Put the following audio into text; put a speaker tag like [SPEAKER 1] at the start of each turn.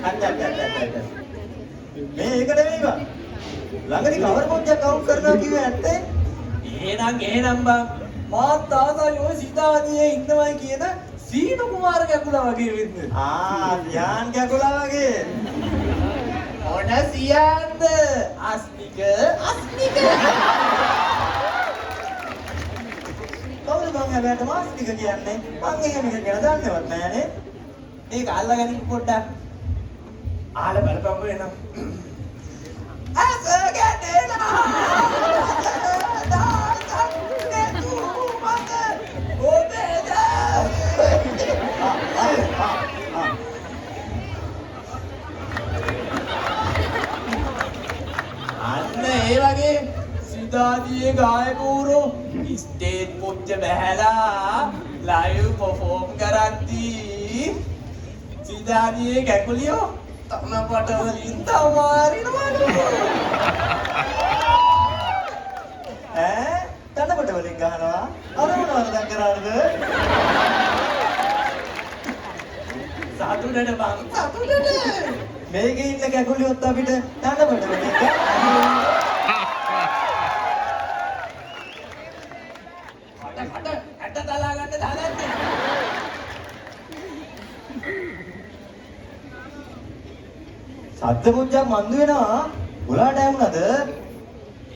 [SPEAKER 1] අච්ච. මේ ඒක නෙමෙයි බං. ළඟදී කවර පොච්චක් කවුන්ට් කරනවා කිව්වේ ඇත්තේ?
[SPEAKER 2] එහෙනම් බං මාත් තාතයි ඔය සිතාදියේ ඉන්නවයි කියන සීනු කුමාර කැකුලා වගේ වෙන්න.
[SPEAKER 1] ධ්‍යාන් කැකුලා වගේ.
[SPEAKER 2] මොන සියන්ද? අස්මික.
[SPEAKER 1] කවුද මං හැබැයි මාස්ටික කියන්නේ? මං එහෙම එක ගැන දන්නවත් නෑනේ.
[SPEAKER 2] මේක අල්ලගනින් පොඩ්ඩක්. ආල බලපං එනම්. අන්න ඒ වගේ සිතාදියේ ගායකවරු ස්ටේජ් පොච්ච බැහැලා ලයිව් පර්ෆෝම් කරද්දී සිතාදියේ කැකුලියෝ තනපට වලින් තමාරිනවලු.
[SPEAKER 1] තනපට වලින් ගහනවා. අර මොනවද දැන් කරාද?
[SPEAKER 2] සතුටට බං සතුටට.
[SPEAKER 1] මේකේ ඉන්න කැකුලියොත් අපිට තනපට වලින්
[SPEAKER 2] ඇට තලා ගන්න දාන්නේ.
[SPEAKER 1] සද්ද පුංජක් මන්දු වෙනවා. ඔයාලට ඇහුණාද?